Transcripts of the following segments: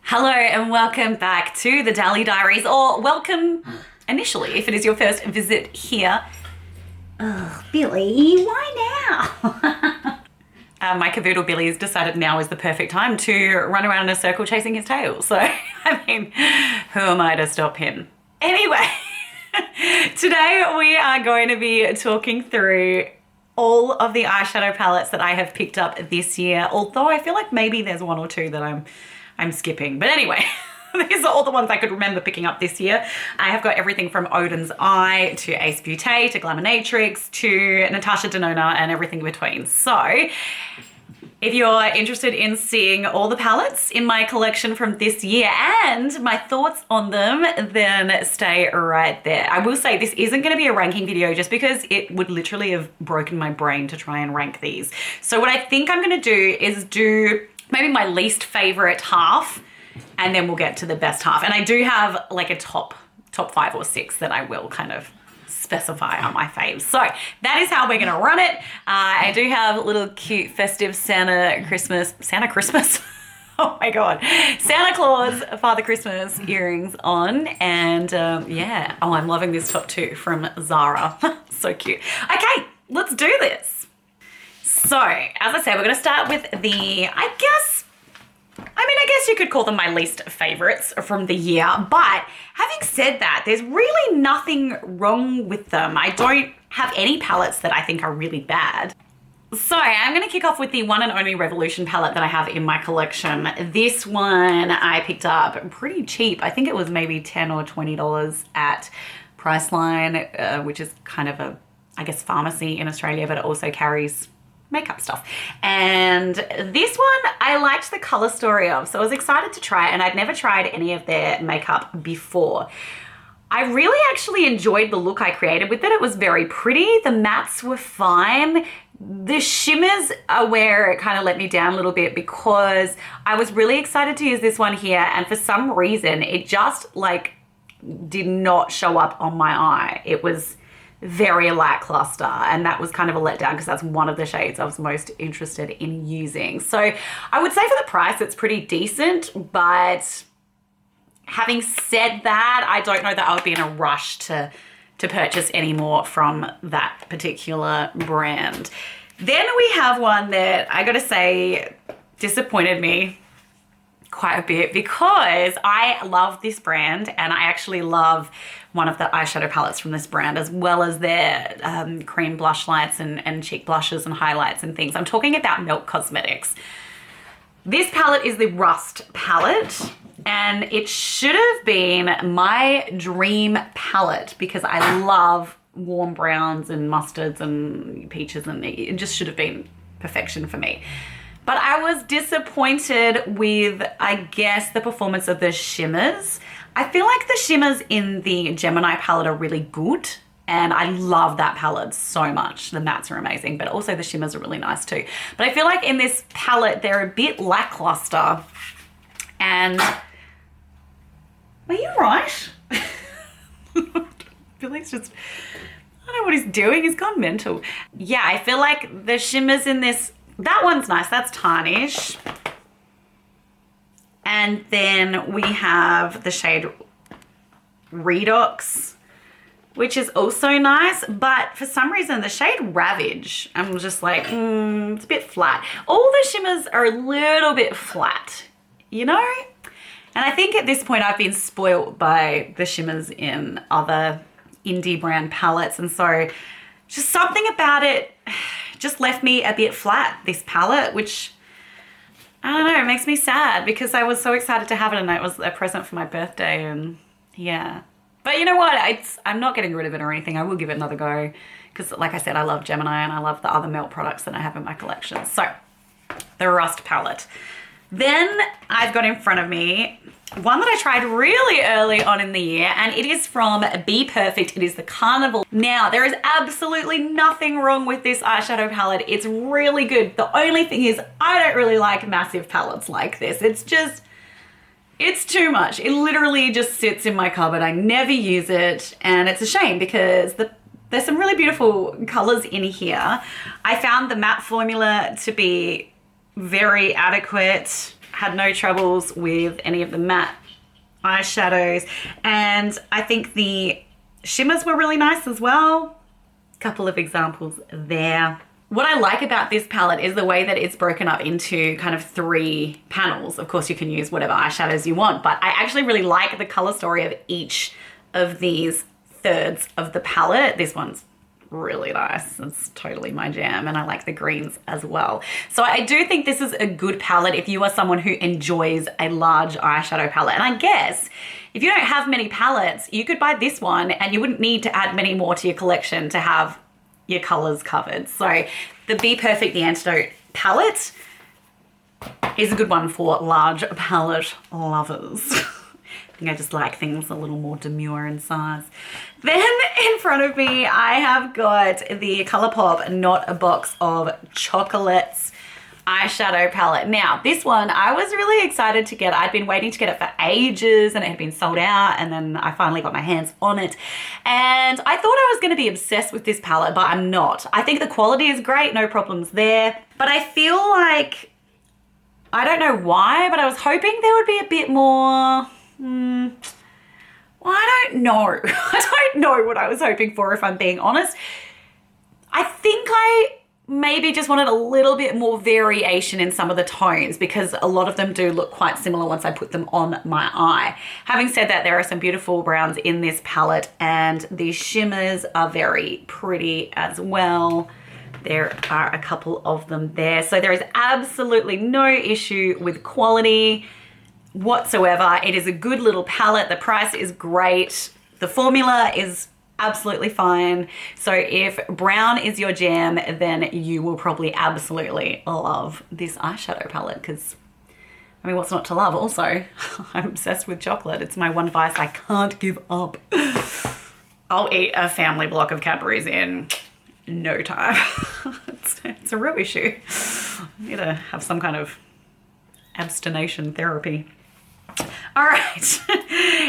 Hello and welcome back to the Diaries, or welcome initially if it is your first visit here. Oh, Billy, why now? My cavoodle Billy has decided now is the perfect time to run around in a circle chasing his tail. So, I mean, who am I to stop him? Anyway, today we are going to be talking through all of the eyeshadow palettes that I have picked up this year, although I feel like maybe there's one or two that I'm skipping. But anyway, these are all the ones I could remember picking up this year. I have got everything from Odin's Eye to Ace Beauté to Glaminatrix to Natasha Denona and everything in between. So if you're interested in seeing all the palettes in my collection from this year and my thoughts on them, then stay right there. I will say this isn't going to be a ranking video just because it would literally have broken my brain to try and rank these. So what I think I'm going to do is do maybe my least favorite half, and then we'll get to the best half. And I do have like a top 5 or 6 that I will kind of specify on my faves. So that is how we're gonna run it. I do have little cute festive Santa Christmas, oh my God, Santa Claus Father Christmas earrings on. And yeah, oh, I'm loving this top too from Zara. So cute. Okay, let's do this. So, as I said, we're going to start with the, I guess you could call them my least favorites from the year. But having said that, there's really nothing wrong with them. I don't have any palettes that I think are really bad. So I'm going to kick off with the one and only Revolution palette that I have in my collection. This one I picked up pretty cheap. I think it was maybe $10 or $20 at Priceline, which is kind of a, I guess, pharmacy in Australia, but it also carries makeup stuff. And this one I liked the color story of, so I was excited to try it, and I'd never tried any of their makeup before. I really actually enjoyed the look I created with it. It was very pretty. The mattes were fine. The shimmers are where it kind of let me down a little bit because I was really excited to use this one here, and for some reason it just like did not show up on my eye. It was very lackluster, and that was kind of a letdown because that's one of the shades I was most interested in using. So I would say for the price it's pretty decent, but having said that, I don't know that I would be in a rush to purchase any more from that particular brand. Then we have one that I gotta say disappointed me quite a bit because I love this brand, and I actually love one of the eyeshadow palettes from this brand, as well as their cream blush lights and cheek blushes and highlights and things. I'm talking about Milk Cosmetics. This palette is the Rust palette, and it should have been my dream palette because I love warm browns and mustards and peaches, and it just should have been perfection for me. But I was disappointed with, I guess, the performance of the shimmers. I feel like the shimmers in the Gemini palette are really good, and I love that palette so much. The mattes are amazing, but also the shimmers are really nice too. But I feel like in this palette, they're a bit lackluster. And are you right? Billy's just, I don't know what he's doing. He's gone mental. Yeah, I feel like the shimmers in this, that one's nice. That's Tarnish. And then we have the shade Redox, which is also nice. But for some reason, the shade Ravage, I'm just like, it's a bit flat. All the shimmers are a little bit flat, you know? And I think at this point, I've been spoiled by the shimmers in other indie brand palettes. And so just something about it just left me a bit flat, this palette, which, I don't know, it makes me sad because I was so excited to have it, and it was a present for my birthday, and yeah. But you know what? I'm not getting rid of it or anything. I will give it another go because, like I said, I love Gemini and I love the other Melt products that I have in my collection. So, the Rust palette. Then I've got in front of me one that I tried really early on in the year, and it is from BPerfect. It is the Carnival. Now, there is absolutely nothing wrong with this eyeshadow palette. It's really good. The only thing is I don't really like massive palettes like this. It's too much. It literally just sits in my cupboard. I never use it, and it's a shame because there's some really beautiful colors in here. I found the matte formula to be very adequate. had no troubles with any of the matte eyeshadows, and I think the shimmers were really nice as well. Couple of examples there. What I like about this palette is the way that it's broken up into kind of 3 panels. Of course, you can use whatever eyeshadows you want, but I actually really like the color story of each of these thirds of the palette. This one's really nice. It's totally my jam, and I like the greens as well. So I do think this is a good palette if you are someone who enjoys a large eyeshadow palette. And I guess if you don't have many palettes, you could buy this one and you wouldn't need to add many more to your collection to have your colors covered. So the BPerfect, the Antidote palette is a good one for large palette lovers. I think I just like things a little more demure in size. Then in front of me, I have got the Colourpop Not a Box of Chocolates eyeshadow palette. Now, this one I was really excited to get. I'd been waiting to get it for ages and it had been sold out, and then I finally got my hands on it. And I thought I was going to be obsessed with this palette, but I'm not. I think the quality is great, no problems there. But I feel like, I don't know why, but I was hoping there would be a bit more... Well, I don't know. I don't know what I was hoping for, if I'm being honest. I think I maybe just wanted a little bit more variation in some of the tones, because a lot of them do look quite similar once I put them on my eye. Having said that, there are some beautiful browns in this palette, and the shimmers are very pretty as well. There are a couple of them there. So there is absolutely no issue with quality whatsoever. It is a good little palette. The price is great. The formula is absolutely fine. So if brown is your jam, then you will probably absolutely love this eyeshadow palette, because I mean, what's not to love? Also, I'm obsessed with chocolate. It's my one vice I can't give up. I'll eat a family block of Cadbury's in no time. It's a real issue. I need to have some kind of abstination therapy. All right,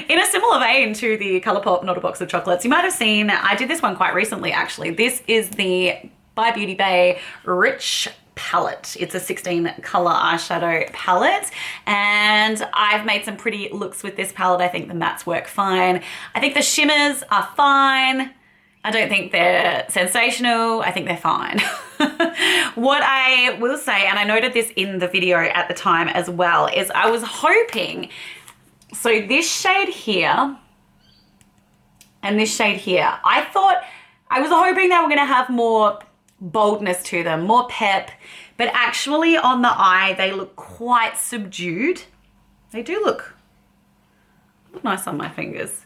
in a similar vein to the Colourpop Not a Box of Chocolates, you might have seen, I did this one quite recently actually. This is the by Beauty Bay Rich Palette. It's a 16 color eyeshadow palette, and I've made some pretty looks with this palette. I think the mattes work fine. I think the shimmers are fine. I don't think they're sensational. I think they're fine. What I will say, and I noted this in the video at the time as well, is I was hoping, so this shade here and this shade here, I was hoping they were going to have more boldness to them, more pep, but actually on the eye, they look quite subdued. They do look nice on my fingers.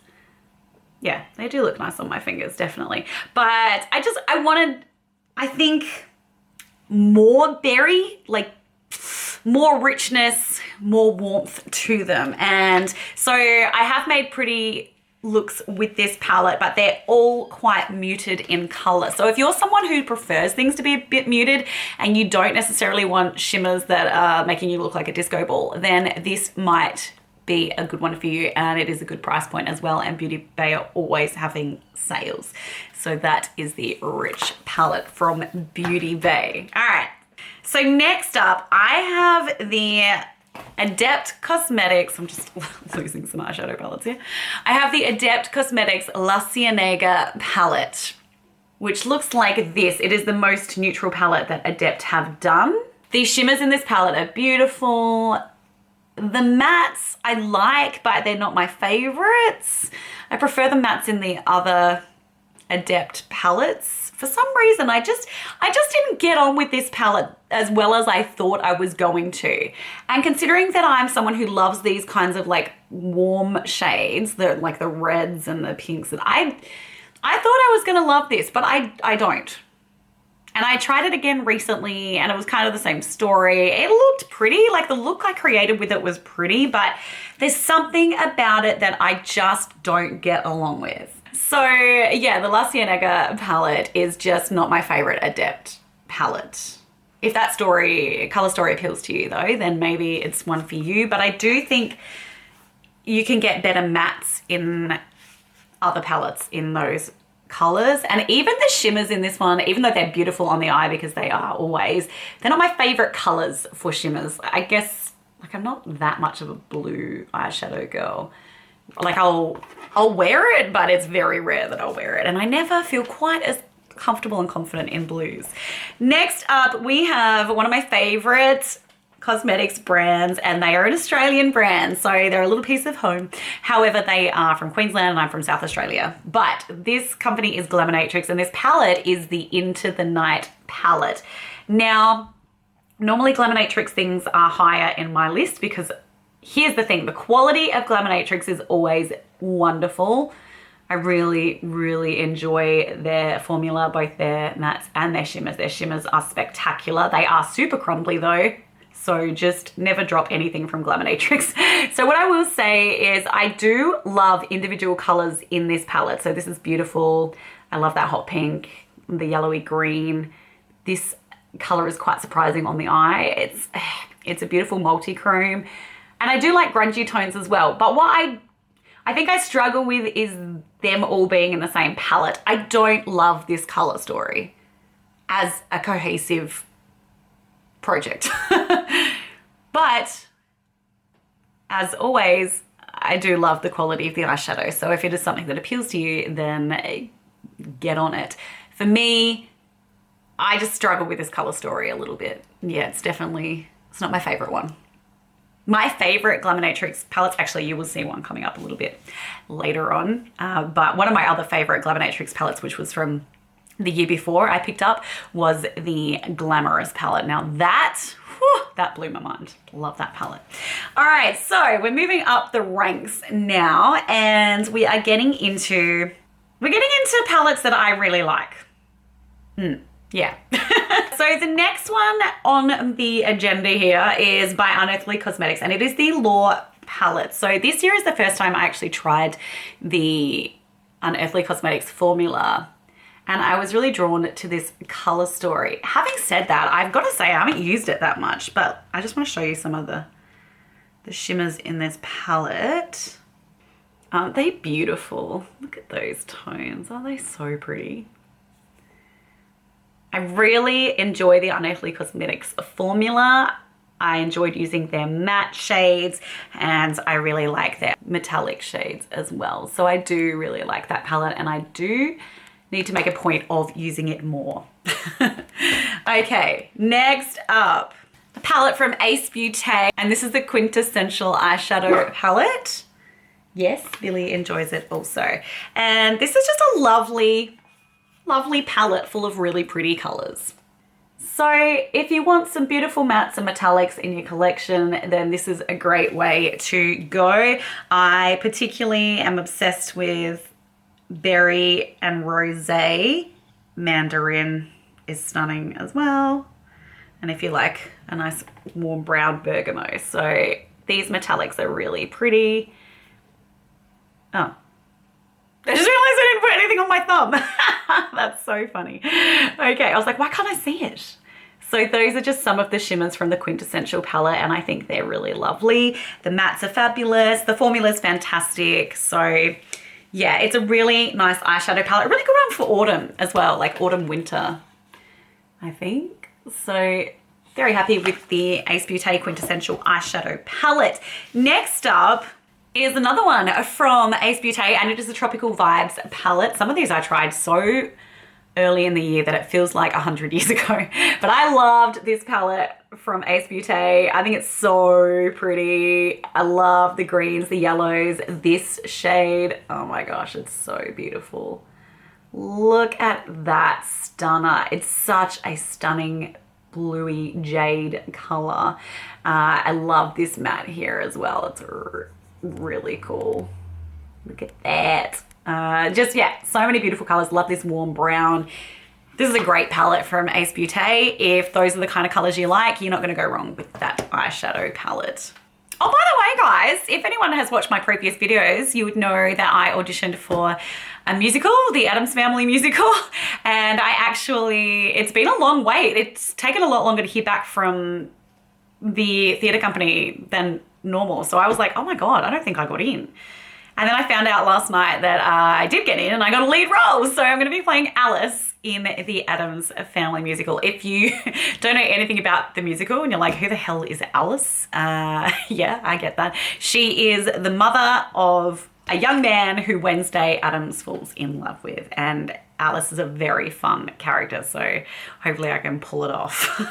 Yeah, they do look nice on my fingers, definitely. But I think more berry, like more richness, more warmth to them. And so I have made pretty looks with this palette, but they're all quite muted in color. So if you're someone who prefers things to be a bit muted and you don't necessarily want shimmers that are making you look like a disco ball, then this might be a good one for you, and it is a good price point as well, and Beauty Bay are always having sales. So that is the Rich palette from Beauty Bay. All right, so next up I have the Adept Cosmetics, I'm just losing some eyeshadow palettes here. I have the Adept Cosmetics La Cienega palette, which looks like this. It is the most neutral palette that Adept have done. The shimmers in this palette are beautiful. The mattes I like, but they're not my favorites. I prefer the mattes in the other Adept palettes. For some reason, I just didn't get on with this palette as well as I thought I was going to. And considering that I'm someone who loves these kinds of like warm shades, like the reds and the pinks, and I thought I was gonna love this, but I don't. And I tried it again recently and it was kind of the same story. It looked pretty, like the look I created with it was pretty, but there's something about it that I just don't get along with. So yeah, the La Cienega palette is just not my favorite Adept palette. If that color story appeals to you though, then maybe it's one for you. But I do think you can get better mattes in other palettes in those colors, and even the shimmers in this one, even though they're beautiful on the eye because they are always, they're not my favorite colors for shimmers. I guess like I'm not that much of a blue eyeshadow girl. Like I'll wear it, but it's very rare that I'll wear it. And I never feel quite as comfortable and confident in blues. Next up, we have one of my favorite cosmetics brands, and they are an Australian brand, so they're a little piece of home. However, they are from Queensland and I'm from South Australia. But this company is Glaminatrix, and this palette is the Into the Night palette. Now, normally Glaminatrix things are higher in my list because here's the thing, the quality of Glaminatrix is always wonderful. I really, really enjoy their formula, both their mattes and their shimmers. Their shimmers are spectacular. They are super crumbly though, so just never drop anything from Glaminatrix. So what I will say is I do love individual colors in this palette. So this is beautiful. I love that hot pink, the yellowy green. This color is quite surprising on the eye. It's a beautiful multi-chrome. And I do like grungy tones as well. But what I think I struggle with is them all being in the same palette. I don't love this color story as a cohesive project. But as always, I do love the quality of the eyeshadow. So if it is something that appeals to you, then get on it. For me, I just struggle with this color story a little bit. Yeah, it's not my favorite one. My favorite Glaminatrix palettes, actually you will see one coming up a little bit later on, but one of my other favorite Glaminatrix palettes, which was from the year before I picked up, was the Glamorous palette. Now that blew my mind. Love that palette. All right, so we're moving up the ranks now, and we're getting into palettes that I really like. Yeah. So the next one on the agenda here is by Unearthly Cosmetics, and it is the Loreal Palette. So this year is the first time I actually tried the Unearthly Cosmetics formula, and I was really drawn to this color story. Having said that, I've got to say I haven't used it that much, but I just want to show you some of the shimmers in this palette. Aren't they beautiful? Look at those tones. Aren't they so pretty? I really enjoy the Unearthly Cosmetics formula. I enjoyed using their matte shades, and I really like their metallic shades as well. So I do really like that palette, and I do need to make a point of using it more. Okay, next up, a palette from Ace Beauté, and this is the Quintessential Eyeshadow Palette. Yes, Billy enjoys it also. And this is just a lovely palette full of really pretty colors. So if you want some beautiful mattes and metallics in your collection, then this is a great way to go. I particularly am obsessed with Berry and Rosé. Mandarin is stunning as well. And if you like a nice warm brown bergamot. So these metallics are really pretty. Oh. I just realized I didn't put anything on my thumb. That's so funny. Okay, I was like, why can't I see it? So those are just some of the shimmers from the Quintessential palette, and I think they're really lovely. The mattes are fabulous. The formula is fantastic. So yeah, it's a really nice eyeshadow palette. Really good one for autumn as well, like autumn, winter, I think. So very happy with the Ace Beauté Quintessential Eyeshadow Palette. Next up is another one from Ace Beauté, and it is the Tropical Vibes palette. Some of these I tried so early in the year that it feels like 100 years ago. But I loved this palette from Ace Beauté. I think it's so pretty. I love the greens, the yellows, this shade. Oh my gosh, it's so beautiful. Look at that stunner. It's such a stunning bluey jade color. I love this matte here as well. It's really cool. Look at that. Just, yeah, so many beautiful colors. Love this warm brown. This is a great palette from Ace Beauté. If those are the kind of colors you like, you're not going to go wrong with that eyeshadow palette. Oh, by the way, guys, if anyone has watched my previous videos, you would know that I auditioned for a musical, the Addams Family musical, and it's been a long wait. It's taken a lot longer to hear back from the theatre company than normal. So I was like, oh my God, I don't think I got in. And then I found out last night that I did get in, and I got a lead role. So I'm going to be playing Alice in the Addams Family musical. If you don't know anything about the musical and you're like, who the hell is Alice? Yeah, I get that. She is the mother of a young man who Wednesday Addams falls in love with, and Alice is a very fun character, so hopefully I can pull it off. All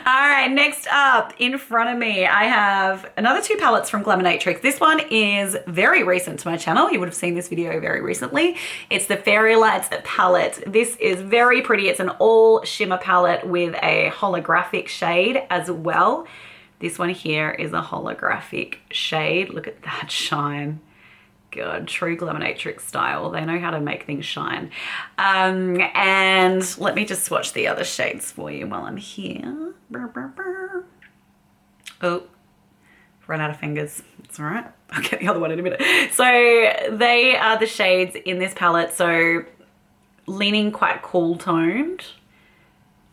right, next up in front of me, I have another 2 palettes from Glaminatrix. This one is very recent to my channel. You would have seen this video very recently. It's the Fairy Lights palette. This is very pretty. It's an all shimmer palette with a holographic shade as well. This one here is a holographic shade. Look at that shine. God, true Glaminatrix style. They know how to make things shine. And let me just swatch the other shades for you while I'm here. Oh, run out of fingers. It's all right. I'll get the other one in a minute. So they are the shades in this palette. So leaning quite cool toned.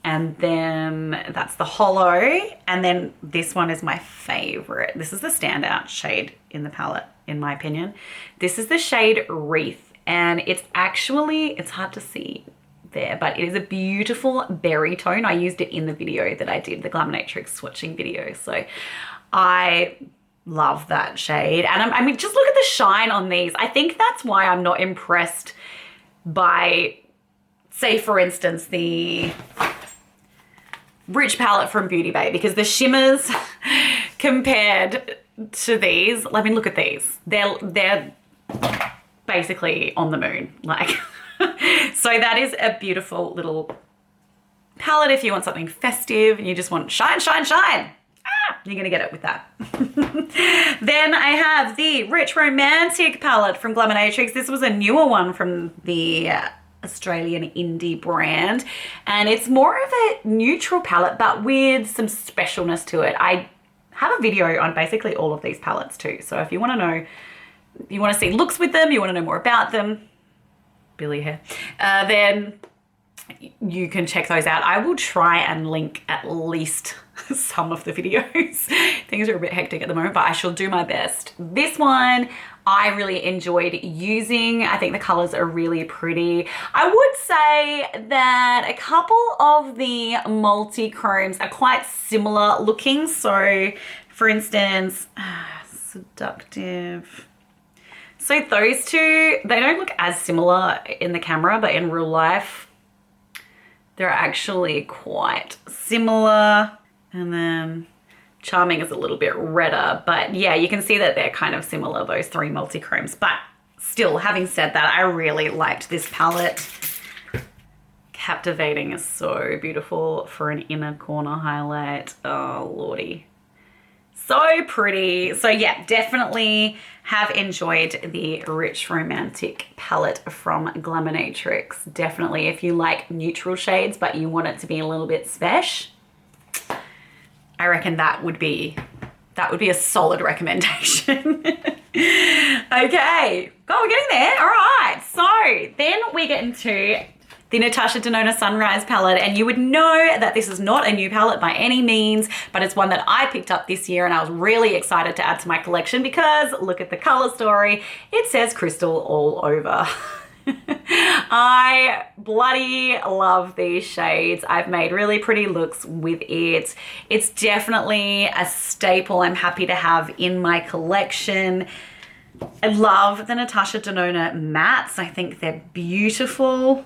And then that's the hollow. And then this one is my favorite. This is the standout shade in the palette, in my opinion. This is the shade Wreath. And it's actually, it's hard to see there, but it is a beautiful berry tone. I used it in the video that I did, the Glaminatrix swatching video. So I love that shade. And I mean, just look at the shine on these. I think that's why I'm not impressed by, say for instance, the Rich palette from Beauty Bay, because the shimmers compared to these, I mean, look at these. They're basically on the moon, like. So that is a beautiful little palette if you want something festive and you just want shine, shine, shine. You're gonna get it with that. Then I have the Rich Romantic palette from Glaminatrix. This was a newer one from the Australian indie brand, and it's more of a neutral palette but with some specialness to it. I have a video on basically all of these palettes too, so if you want to know, you want to see looks with them, you want to know more about them, Billy hair, then you can check those out. I will try and link at least some of the videos. Things are a bit hectic at the moment, but I shall do my best. This one I really enjoyed using. I think the colors are really pretty. I would say that a couple of the multi-chromes are quite similar looking. So for instance, Seductive. So those two, they don't look as similar in the camera, but in real life, they're actually quite similar. And then Charming is a little bit redder, but yeah, you can see that they're kind of similar, those 3 multi-chromes. But still, having said that, I really liked this palette. Captivating is so beautiful for an inner corner highlight. Oh, lordy. So pretty. So yeah, definitely have enjoyed the Rich Romantic palette from Glaminatrix. Definitely, if you like neutral shades, but you want it to be a little bit special, I reckon that would be a solid recommendation. Okay, God, we're getting there. All right, so then we get into the Natasha Denona Sunrise palette, and you would know that this is not a new palette by any means, but it's one that I picked up this year and I was really excited to add to my collection because look at the color story. It says crystal all over. I bloody love these shades. I've made really pretty looks with it. It's definitely a staple I'm happy to have in my collection. I love the Natasha Denona mattes. I think they're beautiful.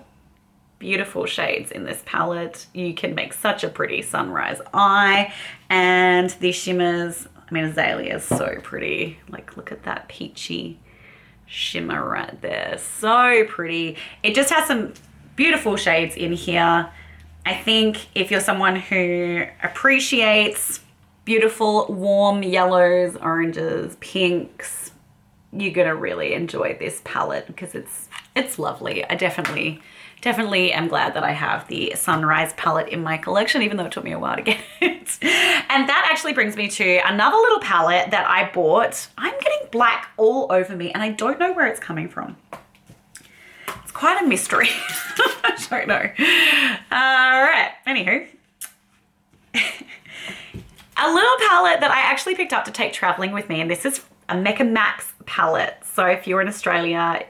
Beautiful shades in this palette. You can make such a pretty sunrise eye. And the shimmers, I mean, Azalea is so pretty. Like, look at that peachy shimmer right there. So pretty. It just has some beautiful shades in here. I think if you're someone who appreciates beautiful warm yellows, oranges, pinks, you're gonna really enjoy this palette because it's lovely. I definitely am glad that I have the Sunrise palette in my collection, even though it took me a while to get it. And that actually brings me to another little palette that I bought. I'm getting black all over me and I don't know where it's coming from. It's quite a mystery. I don't know. All right, anywho. A little palette that I actually picked up to take traveling with me, and this is a Mecca Max palette. So if you're in Australia,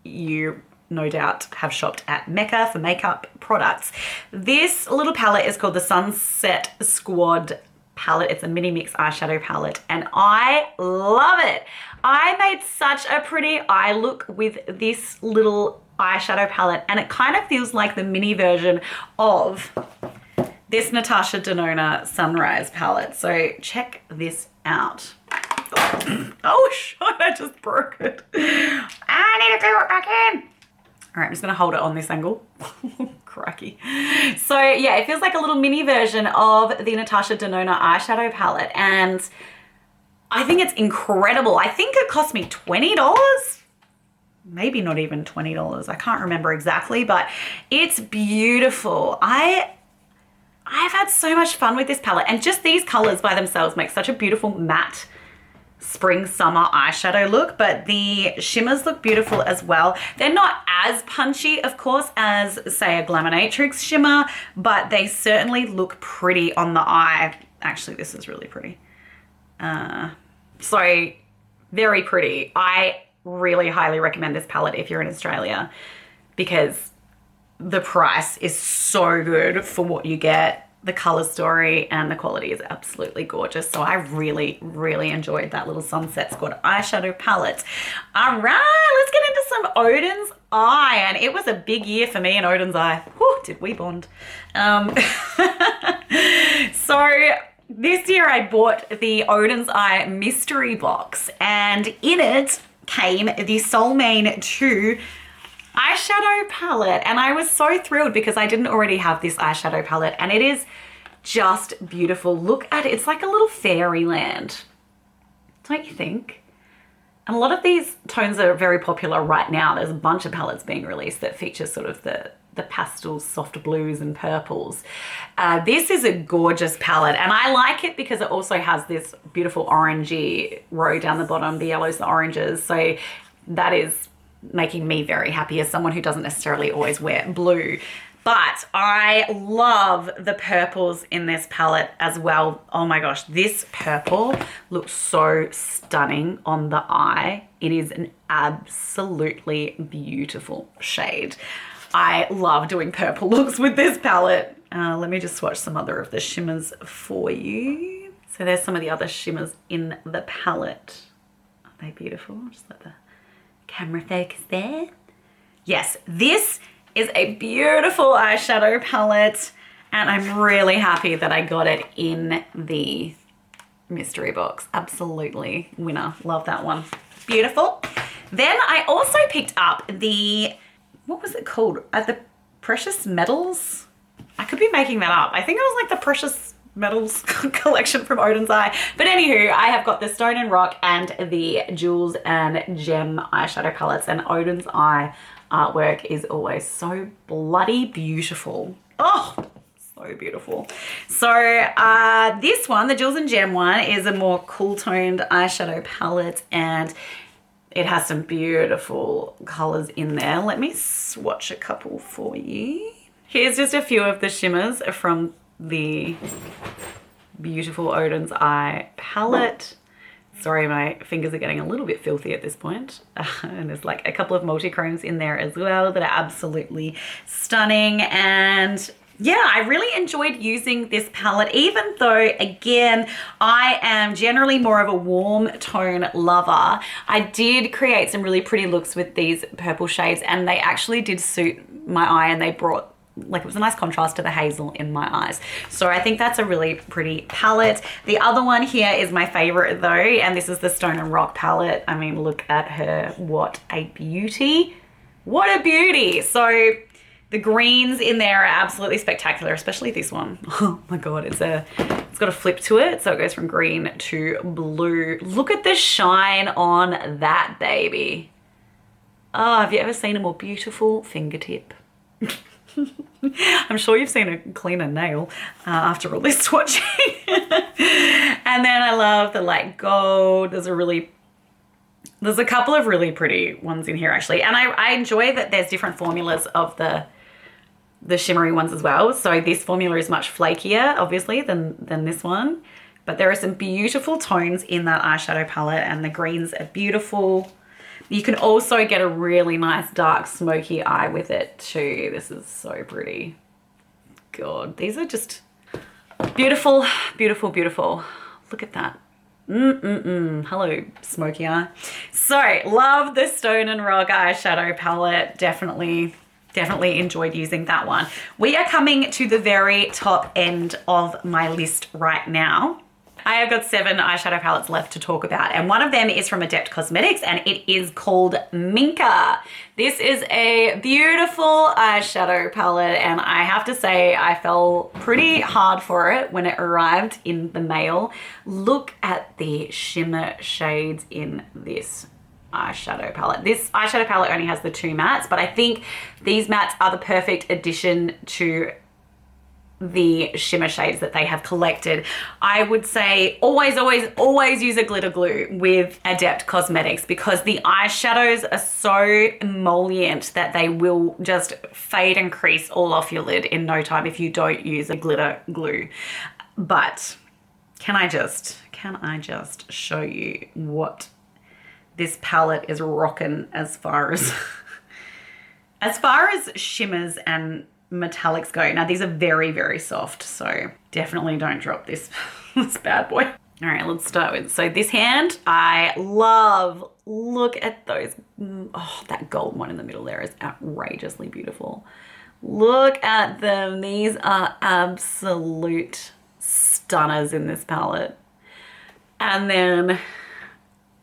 you no doubt have shopped at Mecca for makeup products. This little palette is called the Sunset Squad palette. It's a mini mix eyeshadow palette and I love it. I made such a pretty eye look with this little eyeshadow palette and it kind of feels like the mini version of this Natasha Denona Sunrise palette. So check this out. Oh shit, I just broke it. I need to glue it back in. All right, I'm just gonna hold it on this angle. Cracky. So yeah, it feels like a little mini version of the Natasha Denona eyeshadow palette and I think it's incredible. I think it cost me $20. Maybe not even $20. I can't remember exactly, but it's beautiful. I've had so much fun with this palette and just these colors by themselves make such a beautiful matte spring summer eyeshadow look, but the shimmers look beautiful as well. They're not as punchy, of course, as say a Glaminatrix shimmer, but they certainly look pretty on the eye. Actually, this is really pretty. So very pretty. I really highly recommend this palette if you're in Australia because the price is so good for what you get. The color story and the quality is absolutely gorgeous. So I really, really enjoyed that little Sunset Squad eyeshadow palette. All right, let's get into some Odin's Eye. And it was a big year for me in Odin's Eye. Whew, did we bond? So this year I bought the Odin's Eye mystery box and in it came the Soulmane 2 eyeshadow palette and I was so thrilled because I didn't already have this eyeshadow palette and it is just beautiful. Look at it. It's like a little fairyland, don't you think? And a lot of these tones are very popular right now. There's a bunch of palettes being released that feature sort of the pastels, soft blues and purples. This is a gorgeous palette and I like it because it also has this beautiful orangey row down the bottom, the yellows, the oranges. So that is making me very happy as someone who doesn't necessarily always wear blue. But I love the purples in this palette as well. Oh my gosh, this purple looks so stunning on the eye. It is an absolutely beautiful shade. I love doing purple looks with this palette. Let me just swatch some other of the shimmers for you. So there's some of the other shimmers in the palette. Are they beautiful? Just let the camera focus there. Yes, this is a beautiful eyeshadow palette and I'm really happy that I got it in the mystery box. Absolutely winner. Love that one. Beautiful. Then I also picked up the, what was it called? The Precious Metals? I could be making that up. I think it was like the Precious Metals collection from Odin's Eye. But anywho, I have got the Stone and Rock and the Jewels and Gem eyeshadow palettes and Odin's Eye artwork is always so bloody beautiful. Oh, so beautiful. So this one, the Jewels and Gem one, is a more cool toned eyeshadow palette and it has some beautiful colors in there. Let me swatch a couple for you. Here's just a few of the shimmers from the beautiful Odin's Eye palette. Sorry, my fingers are getting a little bit filthy at this point. And there's like a couple of multi-chromes in there as well that are absolutely stunning. And yeah, I really enjoyed using this palette, even though, again, I am generally more of a warm tone lover. I did create some really pretty looks with these purple shades and they actually did suit my eye and they brought, like, it was a nice contrast to the hazel in my eyes. So I think that's a really pretty palette. The other one here is my favorite though, and this is the Stone and Rock palette. I mean, look at her. What a beauty. What a beauty. So the greens in there are absolutely spectacular, especially this one. Oh my God, it's got a flip to it. So it goes from green to blue. Look at the shine on that baby. Oh, have you ever seen a more beautiful fingertip? I'm sure you've seen a cleaner nail after all this swatching. And then I love the light gold. There's a couple of really pretty ones in here actually. And I enjoy that there's different formulas of the shimmery ones as well. So this formula is much flakier obviously than this one. But there are some beautiful tones in that eyeshadow palette and the greens are beautiful. You can also get a really nice dark smoky eye with it too. This is so pretty. God, these are just beautiful, beautiful, beautiful. Look at that. Hello, smoky eye. So, love the Stone and Rock eyeshadow palette. Definitely enjoyed using that one. We are coming to the very top end of my list right now. I have got 7 eyeshadow palettes left to talk about, and one of them is from Adept Cosmetics, and it is called Minka. This is a beautiful eyeshadow palette, and I have to say I fell pretty hard for it when it arrived in the mail. Look at the shimmer shades in this eyeshadow palette. This eyeshadow palette only has the 2 mattes, but I think these mattes are the perfect addition to the shimmer shades that they have collected. I would say always use a glitter glue with Adept Cosmetics, because the eyeshadows are so emollient that they will just fade and crease all off your lid in no time if you don't use a glitter glue. But can I just show you what this palette is rocking as far as shimmers and metallics go. Now these are very, very soft, so definitely don't drop this this bad boy. All right, let's start with, so this hand I love. Look at those. Oh, that gold one in the middle there is outrageously beautiful. Look at them. These are absolute stunners in this palette. And then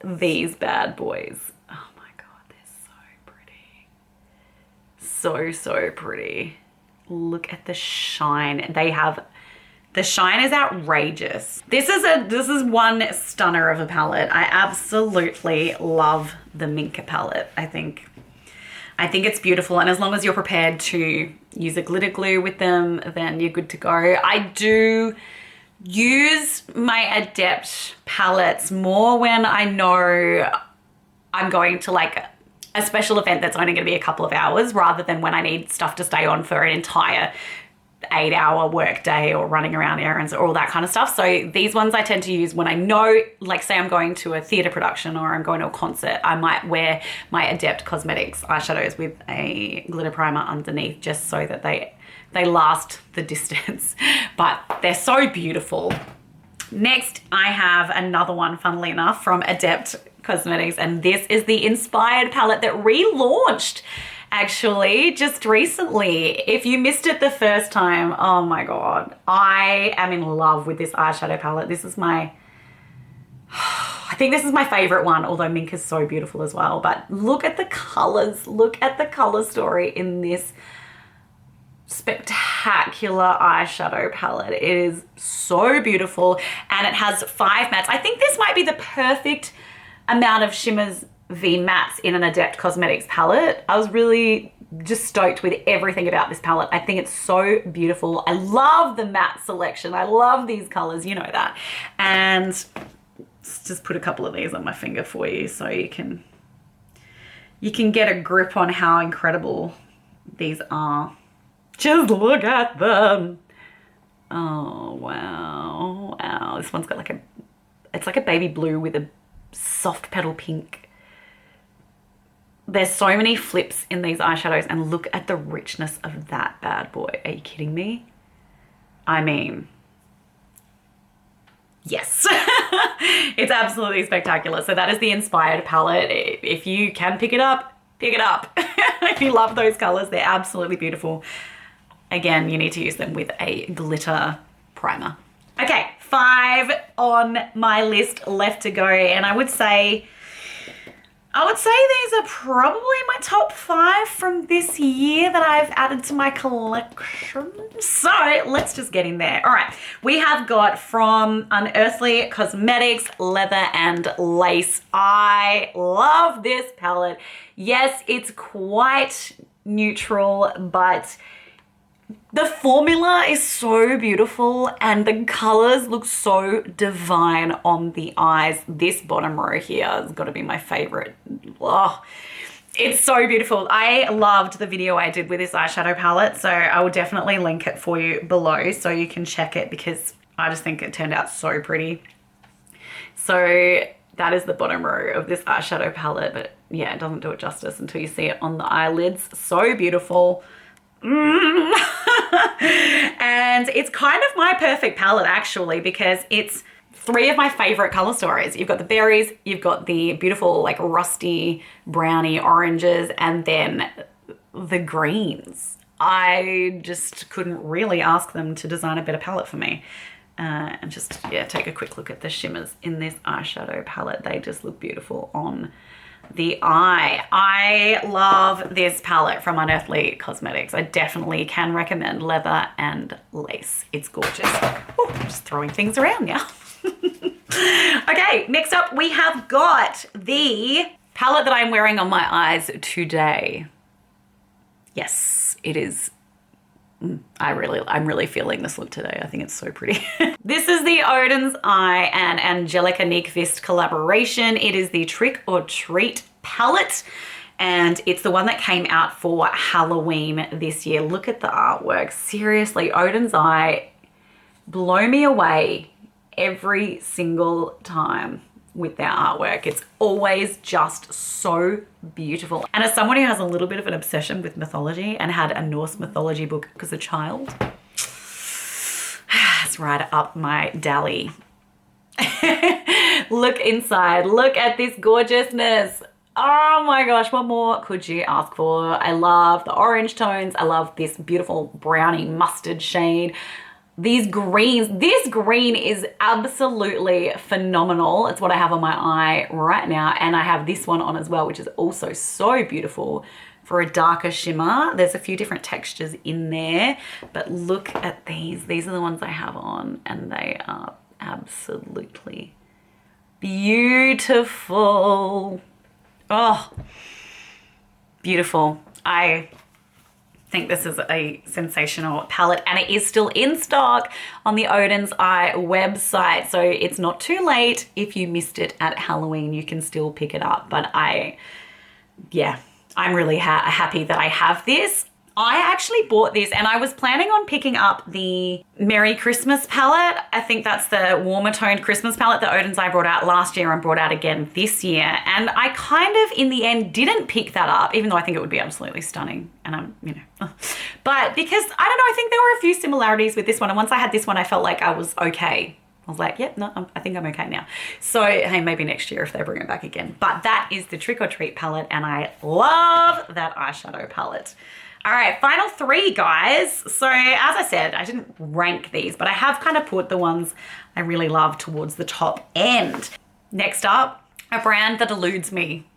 these bad boys. Oh my God, they're so pretty. So pretty. Look at the shine. The shine is outrageous. This is one stunner of a palette. I absolutely love the Minka palette. I think it's beautiful, and as long as you're prepared to use a glitter glue with them, then you're good to go. I do use my Adept palettes more when I know I'm going to like a special event that's only going to be a couple of hours, rather than when I need stuff to stay on for an entire 8-hour work day or running around errands or all that kind of stuff. So these ones I tend to use when I know, like say I'm going to a theatre production or I'm going to a concert, I might wear my Adept Cosmetics eyeshadows with a glitter primer underneath, just so that they last the distance. But they're so beautiful. Next, I have another one, funnily enough, from Adept Cosmetics, and this is the Inspired palette that relaunched actually just recently. If you missed it the first time, oh my God, I am in love with this eyeshadow palette. This is I think this is my favorite one, although Minka's so beautiful as well. But look at the colors, look at the color story in this spectacular eyeshadow palette. It is so beautiful, and it has 5 mattes. I think this might be the perfect amount of shimmers v mattes in an Adept Cosmetics palette. I was really just stoked with everything about this palette. I think it's so beautiful. I love the matte selection. I love these colors, you know that. And let's just put a couple of these on my finger for you so you can get a grip on how incredible these are. Just look at them. Oh, wow. Wow. This one's got like it's like a baby blue with a soft petal pink. There's so many flips in these eyeshadows, and look at the richness of that bad boy. Are you kidding me? I mean, yes. It's absolutely spectacular. So that is the Inspired palette. If you can pick it up, pick it up. If you love those colors, they're absolutely beautiful. Again, you need to use them with a glitter primer. Okay, 5 on my list left to go, and I would say these are probably my top 5 from this year that I've added to my collection. So let's just get in there. All right, we have got from Unearthly Cosmetics, Leather and Lace. I love this palette. Yes, it's quite neutral, but the formula is so beautiful and the colors look so divine on the eyes. This bottom row here has got to be my favorite. Oh, it's so beautiful. I loved the video I did with this eyeshadow palette, so I will definitely link it for you below so you can check it, because I just think it turned out so pretty. So That is the bottom row of this eyeshadow palette, but yeah, it doesn't do it justice until you see it on the eyelids. So beautiful. And it's kind of my perfect palette actually, because it's 3 of my favorite color stories. You've got the berries, you've got the beautiful like rusty browny oranges, and then the greens. I just couldn't really ask them to design a better palette for me. And just, yeah, take a quick look at the shimmers in this eyeshadow palette. They just look beautiful on the eye. I love this palette from Unearthly Cosmetics. I definitely can recommend leather and lace. It's gorgeous. Ooh, just throwing things around now. Okay, next up we have got the palette that I'm wearing on my eyes today. Yes, it is. I'm really feeling this look today. I think it's so pretty. This is the Odin's Eye and Angelica Nyqvist collaboration. It is the Trick or Treat palette, and it's the one that came out for Halloween this year. Look at the artwork. Seriously, Odin's Eye blow me away every single time with their artwork. It's always just so beautiful. And as someone who has a little bit of an obsession with mythology and had a Norse mythology book as a child, it's right up my dally. Look inside, look at this gorgeousness. Oh my gosh, what more could you ask for? I love the orange tones. I love this beautiful browny mustard shade. These greens, this green is absolutely phenomenal. It's what I have on my eye right now. And I have this one on as well, which is also so beautiful for a darker shimmer. There's a few different textures in there, but look at these. These are the ones I have on, and they are absolutely beautiful. Oh, beautiful. I think this is a sensational palette, and it is still in stock on the Odin's Eye website, so it's not too late. If you missed it at Halloween, you can still pick it up. But I'm really happy that I have this. I actually bought this, and I was planning on picking up the Merry Christmas palette. I think that's the warmer toned Christmas palette that Odin's Eye brought out last year and brought out again this year. And I kind of, in the end, didn't pick that up, even though I think it would be absolutely stunning. And I'm, but because, I don't know, I think there were a few similarities with this one. And once I had this one, I felt like I was okay. I was like, yep, no, I think I'm okay now. So, hey, maybe next year if they bring it back again. But that is the Trick or Treat palette, and I love that eyeshadow palette. All right, final 3, guys. So as I said, I didn't rank these, but I have kind of put the ones I really love towards the top end. Next up, a brand that eludes me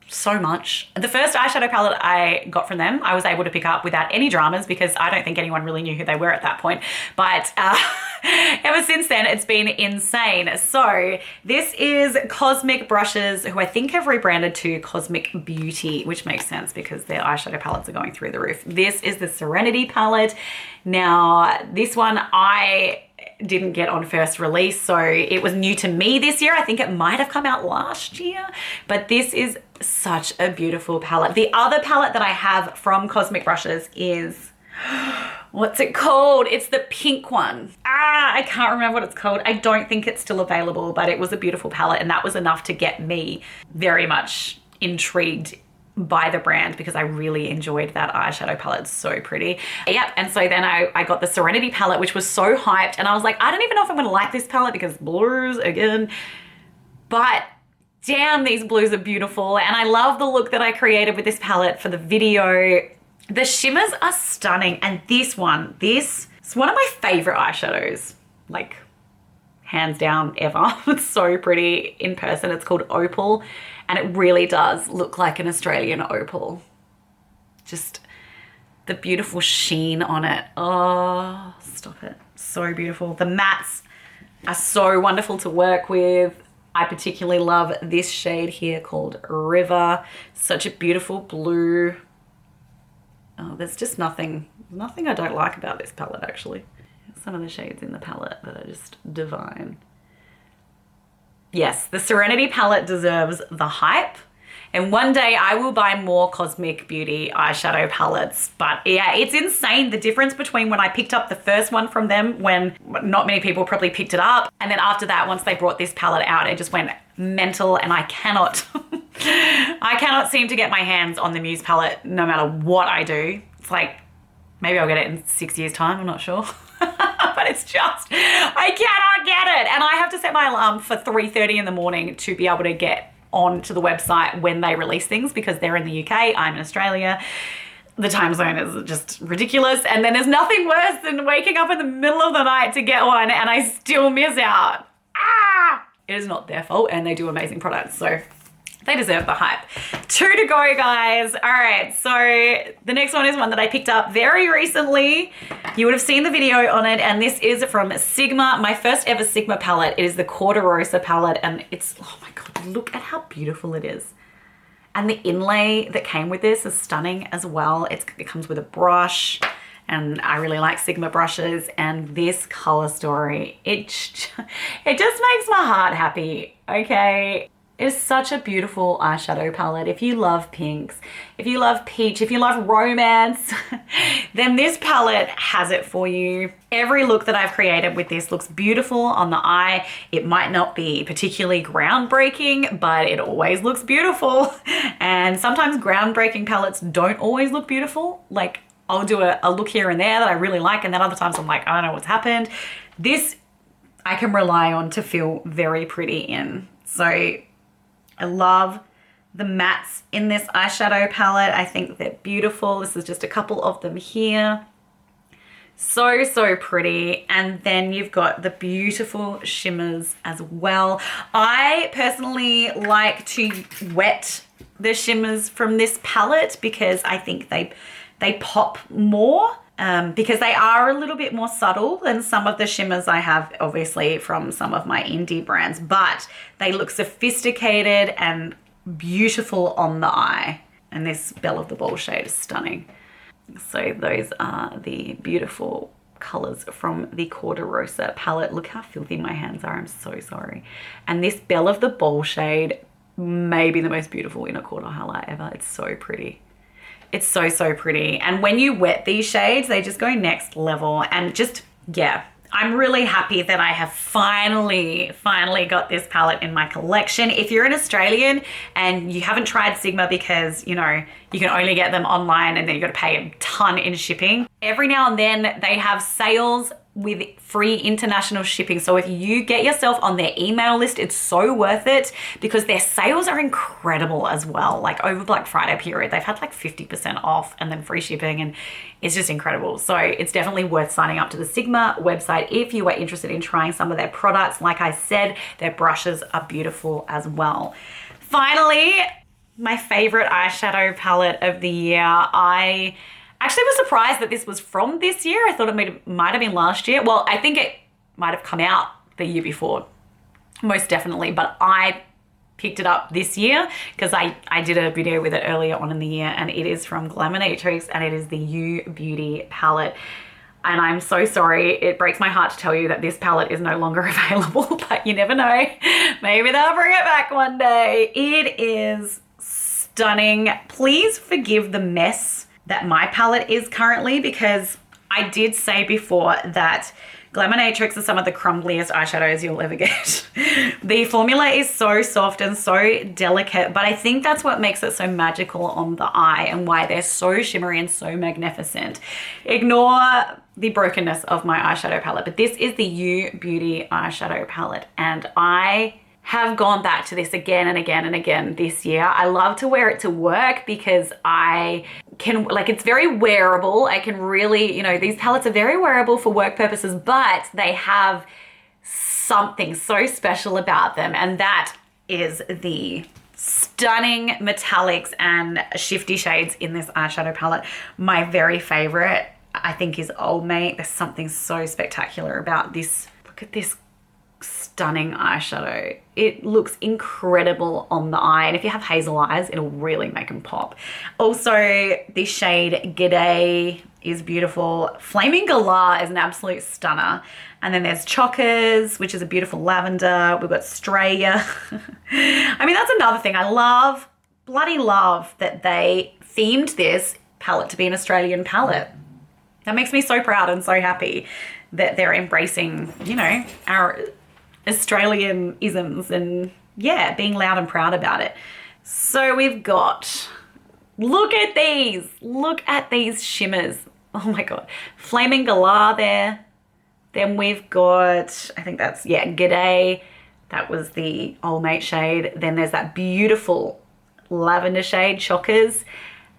so much. The first eyeshadow palette I got from them, I was able to pick up without any dramas because I don't think anyone really knew who they were at that point. But ever since then, it's been insane. So this is Cosmic Brushes, who I think have rebranded to Cosmic Beauty, which makes sense because their eyeshadow palettes are going through the roof. This is the Serenity palette. Now, this one I didn't get on first release, so it was new to me this year. I think it might have come out last year, but this is such a beautiful palette. The other palette that I have from Cosmic Brushes is, what's it called? It's the pink one. I can't remember what it's called. I don't think it's still available, but it was a beautiful palette, and that was enough to get me very much intrigued by the brand because I really enjoyed that eyeshadow palette. It's so pretty. Yep, and so then I got the Serenity palette, which was so hyped, and I was like, I don't even know if I'm gonna like this palette because blues again, but damn, these blues are beautiful, and I love the look that I created with this palette for the video. The shimmers are stunning, and this is one of my favorite eyeshadows, like hands down ever. It's so pretty in person. It's called Opal, and it really does look like an Australian opal. Just the beautiful sheen on it. Oh, stop it. So beautiful. The mattes are so wonderful to work with. I particularly love this shade here called River. Such a beautiful blue. Oh, there's just nothing I don't like about this palette actually. Some of the shades in the palette that are just divine. Yes, the Serenity palette deserves the hype, And one day I will buy more Cosmic Beauty eyeshadow palettes. But yeah, it's insane the difference between when I picked up the first one from them, when not many people probably picked it up. And then after that, once they brought this palette out, it just went mental, and I cannot, I cannot seem to get my hands on the Muse palette no matter what I do. It's like, maybe I'll get it in 6 years time, I'm not sure. But it's just, I cannot get it. And I have to set my alarm for 3:30 in the morning to be able to get onto the website when they release things, because they're in the UK, I'm in Australia. The time zone is just ridiculous. And then there's nothing worse than waking up in the middle of the night to get one and I still miss out. Ah! It is not their fault, and they do amazing products. So they deserve the hype. 2 to go, guys. All right, so the next one is one that I picked up very recently. You would have seen the video on it, and this is from Sigma, my first ever Sigma palette. It is the Corderosa palette, and it's, oh my God, look at how beautiful it is. And the inlay that came with this is stunning as well. It comes with a brush, and I really like Sigma brushes, and this color story, it just makes my heart happy, okay? It's such a beautiful eyeshadow palette. If you love pinks, if you love peach, if you love romance, then this palette has it for you. Every look that I've created with this looks beautiful on the eye. It might not be particularly groundbreaking, but it always looks beautiful. And sometimes groundbreaking palettes don't always look beautiful. Like, I'll do a look here and there that I really like, and then other times I'm like, I don't know what's happened. This I can rely on to feel very pretty in. So I love the mattes in this eyeshadow palette. I think they're beautiful. This is just a couple of them here. So, so pretty. And then you've got the beautiful shimmers as well. I personally like to wet the shimmers from this palette because I think they pop more. Because they are a little bit more subtle than some of the shimmers I have, obviously, from some of my indie brands, but they look sophisticated and beautiful on the eye. And this Belle of the Ball shade is stunning. So those are the beautiful colors from the Corderosa palette. Look how filthy my hands are, I'm so sorry. And this Belle of the Ball shade may be the most beautiful inner quarter highlight ever. It's so pretty. It's so, so pretty. And when you wet these shades, they just go next level. And just, yeah, I'm really happy that I have finally got this palette in my collection. If you're an Australian and you haven't tried Sigma because, you know, you can only get them online and then you got to pay a ton in shipping. Every now and then they have sales with free international shipping. So if you get yourself on their email list, it's so worth it because their sales are incredible as well. Like over Black Friday period, they've had like 50% off and then free shipping, and it's just incredible. So it's definitely worth signing up to the Sigma website if you are interested in trying some of their products. Like I said, their brushes are beautiful as well. Finally, my favorite eyeshadow palette of the year. I actually was surprised that this was from this year. I thought it might have been last year. Well, I think it might have come out the year before, most definitely, but I picked it up this year because I did a video with it earlier on in the year, and it is from Glaminatrix, and it is the You Beauty palette. And I'm so sorry, it breaks my heart to tell you that this palette is no longer available, but you never know. Maybe they'll bring it back one day. It is stunning. Please forgive the mess that my palette is currently, because I did say before that Glaminatrix are some of the crumbliest eyeshadows you'll ever get. The formula is so soft and so delicate, but I think that's what makes it so magical on the eye and why they're so shimmery and so magnificent. Ignore the brokenness of my eyeshadow palette, but this is the You Beauty eyeshadow palette, and I have gone back to this again and again and again this year. I love to wear it to work because I can, like, it's very wearable. I can really, you know, these palettes are very wearable for work purposes, but they have something so special about them, and that is the stunning metallics and shifty shades in this eyeshadow palette. My very favorite, I think, is Old Mate. There's something so spectacular about this. Look at this stunning eyeshadow. It looks incredible on the eye, and if you have hazel eyes, it'll really make them pop. Also, the shade G'day is beautiful. Flaming Galah is an absolute stunner. And then there's Chockers, which is a beautiful lavender. We've got Straya. I mean, that's another thing. I love bloody love that they themed this palette to be an Australian palette. That makes me so proud and so happy that they're embracing, you know, our Australian isms and yeah, being loud and proud about it. So we've got, look at these shimmers. Oh my God. Flaming Galah there. Then we've got, I think that's, yeah, G'day. That was the Old Mate shade. Then there's that beautiful lavender shade, Chockers.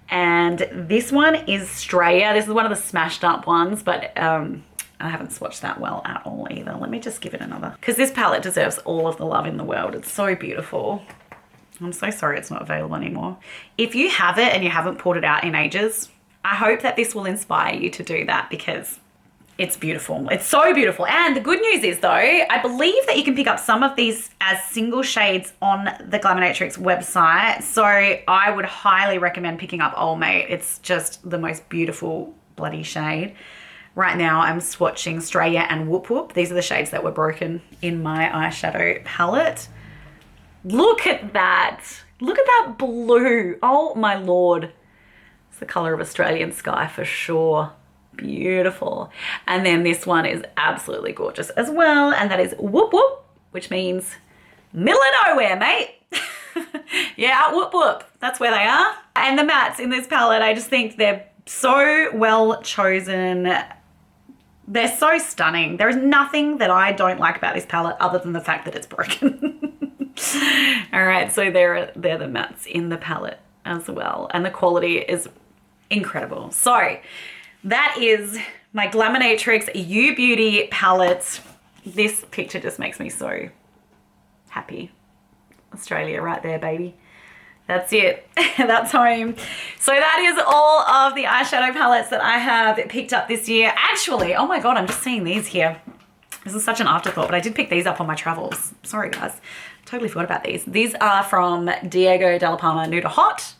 And this one is Straya. This is one of the smashed up ones, but I haven't swatched that well at all either. Let me just give it another, because this palette deserves all of the love in the world. It's so beautiful. I'm so sorry it's not available anymore. If you have it and you haven't pulled it out in ages, I hope that this will inspire you to do that, because it's beautiful. It's so beautiful. And the good news is though, I believe that you can pick up some of these as single shades on the Glaminatrix website. So I would highly recommend picking up Old Mate. It's just the most beautiful bloody shade. Right now I'm swatching Straya and Whoop Whoop. These are the shades that were broken in my eyeshadow palette. Look at that. Look at that blue. Oh my Lord. It's the color of Australian sky for sure. Beautiful. And then this one is absolutely gorgeous as well. And that is Whoop Whoop, which means middle of nowhere, mate. Yeah, Whoop Whoop. That's where they are. And the mattes in this palette, I just think they're so well chosen. They're so stunning. There is nothing that I don't like about this palette other than the fact that it's broken. All right, so they're the mattes in the palette as well. And the quality is incredible. So that is my Glaminatrix You Beauty palette. This picture just makes me so happy. Australia right there, baby. That's it. That's home. So that is all of the eyeshadow palettes that I have picked up this year. Actually, oh my God, I'm just seeing these here. This is such an afterthought, but I did pick these up on my travels. Sorry, guys. Totally forgot about these. These are from Diego Della Palma Nude Hot,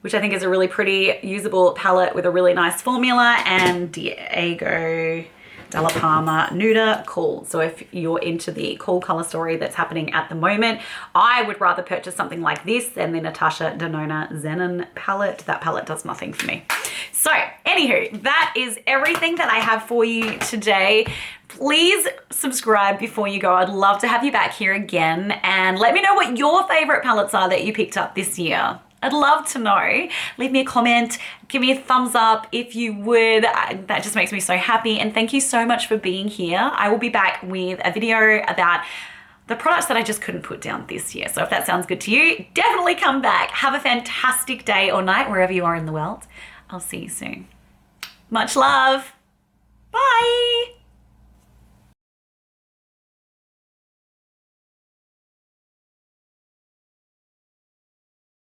which I think is a really pretty usable palette with a really nice formula, and Diego Della Palma Nude Cool. So if you're into the cool color story that's happening at the moment, I would rather purchase something like this than the Natasha Denona Zenon palette. That palette does nothing for me. So anywho, that is everything that I have for you today. Please subscribe before you go. I'd love to have you back here again, and let me know what your favorite palettes are that you picked up this year. I'd love to know. Leave me a comment, give me a thumbs up if you would. That just makes me so happy, and thank you so much for being here. I will be back with a video about the products that I just couldn't put down this year. So if that sounds good to you, definitely come back. Have a fantastic day or night wherever you are in the world. I'll see you soon. Much love. Bye.